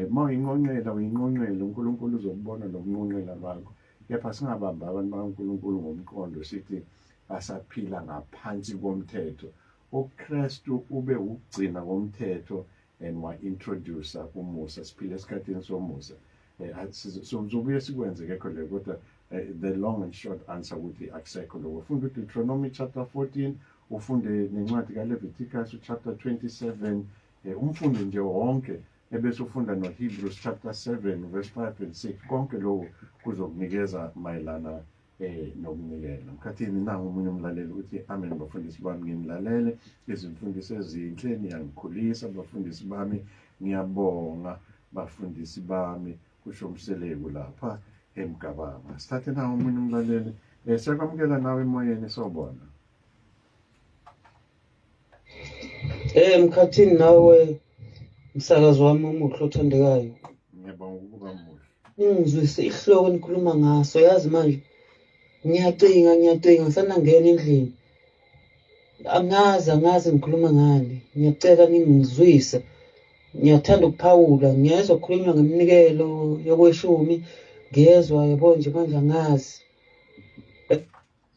Mawuyinqonqela uyinqonqele uNkulunkulu uzokubona nokunqonqela bakho. Kepha singabamba abantu bakaNkulunkulu ngomqondo sithi asaphila ngaphansi komthetho. uKristu ube ukugcina komthetho and wa-introducer umusa. Siphila esikhathini somusa. Sobuye sikwenze kekho le kodwa the long and short answer ukuthi akusekho lokho. Ufunda uDeuteronomy chapter 14, ufunde nencwadi kaLeviticus chapter 27, umfunde nje wonke ebese ufunda noHebrews chapter 7 verse 5 and 6. Konke lokho kuzokunikeza mayelana nokunikela. Mkhathini nangu umunye umlaleli uthi amen bafundisi bami nginilalele izimfundiso ezinhle niyangikhulisa bafundisi bami ngiyabonga bafundisi bami kusho umseleku lapha eMgababa. Sithathe nawe umunye umlaleli siyakwamukela nawe emoyeni sobona. Mkhathini nawe msakazi wami omuhle othandekayo. Ngiyabonga ukuba muhle. Ningizwise ihloko nikhuluma ngaso yazi manje ngiyacinga ngisana ngena endlini. Angazi ngikhuluma ngani. Ngiyacela ningizwise. Ngiyathanda ukuphawula ngiyezwa ukukhulunywa ngeminikelo yokweshumi ngiyezwa yabo nje manje angazi.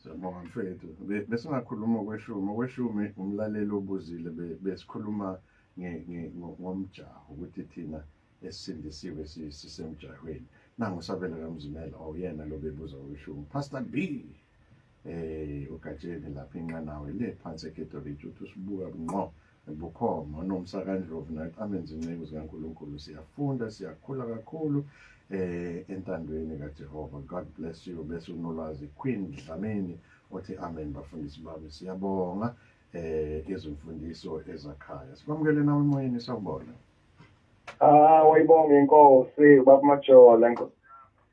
Siyabonga mfethu. Bese ngakhuluma okweshumi umlaleli obuzile besikhuluma ngomjaho ukuthi thina esindisiwe sisemjahweni. Nangu sabela kaMzimela oyena lo bebuza okweshumi. Pastor B uGajeni lapha inqanawe le phansi eKetholiki uthi usibuka ngqo bukhoma nomsakandlovu nathi amenze inceku zikaNkulunkulu siyafunda siyakhula kakhulu entandweni kaJehova. God bless you. Bese unolwazi Queen Dlamini othi amen bafundisi bami siyabonga izimfundiso ezakhaya. Sikwamukele nawe emoyeni sawubona. Wayibonga inkosi Baba Majola.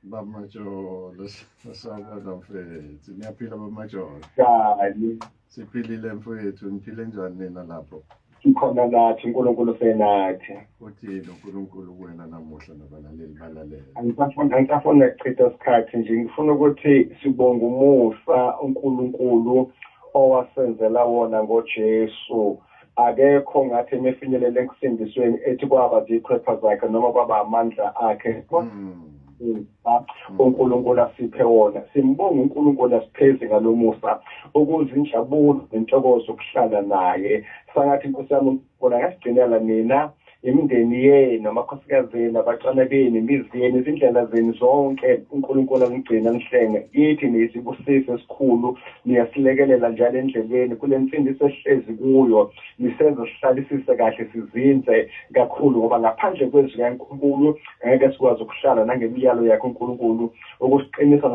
Baba Majola sawubona mfethu. Niyaphila Baba Majola? Hayi. Siphilile mfethu. Niphile njani nina lapho? Sikhona nathi uNkulunkulu senathi. Uthini uNkulunkulu kuwena namuhla nabalaleli balalela? Angifuna ukuchitha isikhathi nje ngifuna ukuthi sibonge umusa uNkulunkulu owasenzela wona ngoJesu. Akekho ngathi emefinyelele enkusindisweni ethi kwaba ziqhepha zakhe noma kwaba amandla akhe. uNkulunkulu asiphe wona. Simbonga uNkulunkulu asipheze ngalomusa okuzinjabulo nentokozo ukuhlala naye. Sangathi Nkosi yami uNkulunkulu angasigcinela nina imindeni yenu, amakhosikazi enu, abacane benu, imizi yenu, izindlela zenu zonke. uNkulunkulu angigcina nihlenge yithi niyisibusise esikhulu, niyasilekelela njalo endleleni kule mfundisi ehlezi kuyo, nisenze sihlalisise kahle, sizinze kakhulu, ngoba ngaphandle kwezwi kaNkulunkulu angeke sikwazi ukuhlala nangemiyalo yakhe uNkulunkulu, ukusiqinisa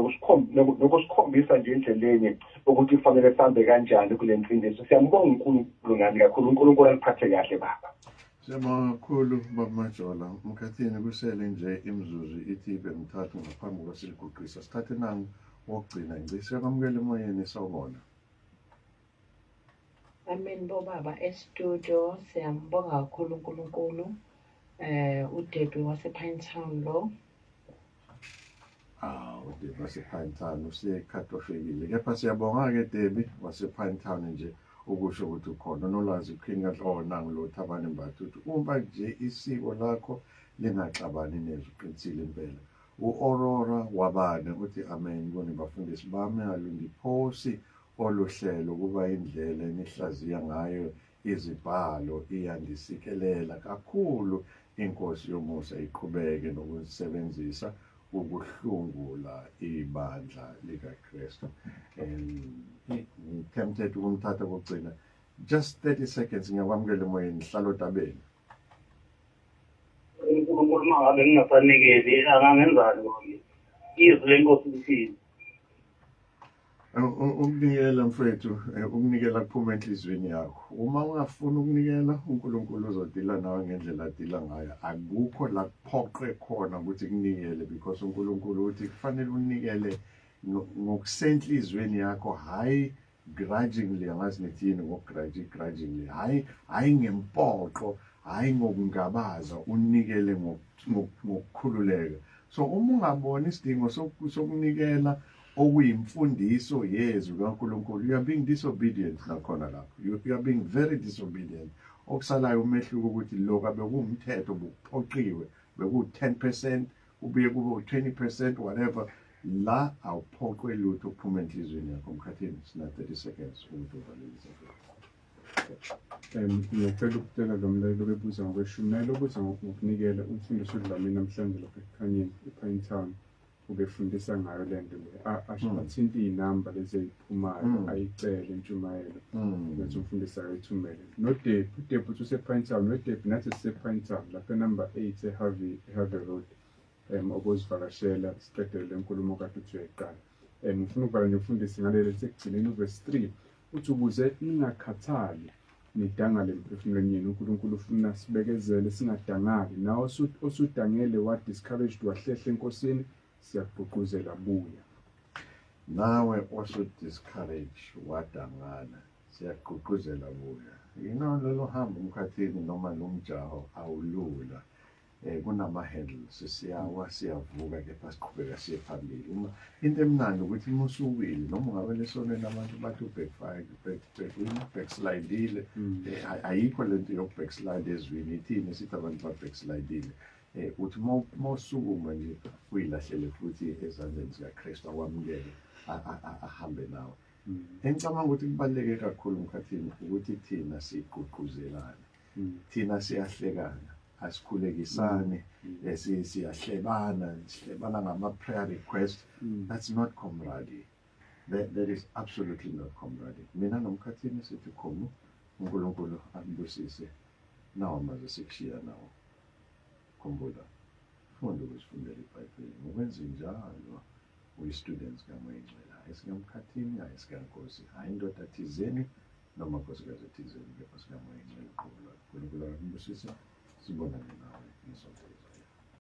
nokusikhombisa nje endleleni ukuthi kufanele sihambe kanjani kule mfundisi. Siyambonga uNkulunkulu ngani kakhulu. uNkulunkulu aliphathe kahle baba. Siyabonga kakhulu Baba Majola. Mkhathini kusele nje imizuzu ithi emithathu ngaphambi kokuba siliguqisa. Sithathe nangu wokugcina nje. Siyakwamukela emoyeni sawubona. Amen bobaba estudio, siyambonga kakhulu uNkulunkulu. uDebbie wasePinetown lo. uDebbie wasePinetown usekhathofekile. Kepha siyabonga-ke Debbie wasePinetown nje ukusho ukuthi ukhona nolwazi uKhinga nangu lo Thabani Mbatha ukuthi uma nje isiko lakho lingaxabani nezwi uqinisile impela. U-Aurora wabane uthi amen kuni bafundisi bami alungiphosi oluhlelo kuba indlela enihlaziya ngayo izibhalo iyandisikelela kakhulu. Inkosi yomusa iqhubeke nokusebenzisa ukuhlungula ibandla likaKristu. Tempted ukumthatha kokugcina just 30 seconds ngiyakwamukela emoyeni hlalo tabeni. uNkulunkulu mangabe ngingasanikeli angangenzani izwi lenkosi lithini? Ukunikela mfethu, ukunikela kuphuma enhlizweni yakho. Uma ungafuna ukunikela uNkulunkulu uzodila nawe ngendlela adila ngayo. Akukho la kuphoqwe khona ukuthi kunikele, because uNkulunkulu uthi kufanele unikele ngokusenhlizweni yakho, hayi grudgingly. Angazi nithini grudgingly, hayi ngempoqo, hayi ngokungabaza, unikele ngokukhululeka. So uma ungabona isidingo sokunikela okuyimfundiso yezwi kaNkulunkulu, you are being disobedient nakhona lapho. You are being very disobedient. Okusalayo umehluko ukuthi lokho bekuwumthetho bukuphoqiwe, beku10%, ubuye kube 20%, whatever. La awuphoqwe lutho ukuphuma enhlizweni yakho. Mkhathini sina 30 seconds ukuthi uvalelise. Ngiyacela ukutshela lo mlaleli obebuza ngokweshumi obuza ngokunikela. Umfundisi uDlamini namhlanje lapha ekhanyeni ePinetown ubefundisa ngayo le nto le. Athinte iy'namba lezi ey'phumayo ayicele intshumayelo ukuthi umfundisi akayithumele. uDebbie uthi usePinetown. uDebbie nathi sisePinetown lapha enumber 8 eHarvey Road. Okuzivakashela siqedele le nkulumo kade uthi uyayiqala. Ngifuna ukubala nje umfundisi ngaleli sekugcineni uverse 3 uthi ukuze ningakhathali nidangale emphefumulweni yenu. uNkulunkulu ufuna sibekezele singadangali. Nawe osudangele wa-discouraged wahlehla enkosini, siyakugqugquzela buya. Nawe osu-discourage wadangana, siyakugqugquzela buya. Lelo hambo Mkhathini noma lo mjaho awulula. Kunama-hurdles, siyawa siyavuka, kepha siqhubeka siye phambili. Into emnandi ukuthi uma usuwile noma ungabe lesonweni abantu bathi backslidile. Ayikho lento yokubackslide ezwini. Ithini sithi abantu backslidile? Uthi uma usukuma nje uyilahlele futhi ezandleni zikaKristu, akwamukele ahambe nawe. Engicabanga ukuthi kubaluleke kakhulu Mkhathini ukuthi thina sigqugquzelane, thina siyahlekana, asikhulekisane, siyahlebana ngama-prayer request. That's not camaraderie. That is absolutely not camaraderie. Mina noMkhathini sithi khona uNkulunkulu ambusise nawo maze sikushiya nawo. Khumbula, funda ukuzifundela iBhayibheli. Ngokwenza njalo uyi-students kaMoyengcwele, hayi sikaMkhathini, hayi sikaNkosi, hayi indoda thizeni noma nkosikazi thizeni, kepha sikaMoyengcwele uqobo lwakhe. uNkulunkulu akumbusise. Sibonane nawe ngesonto.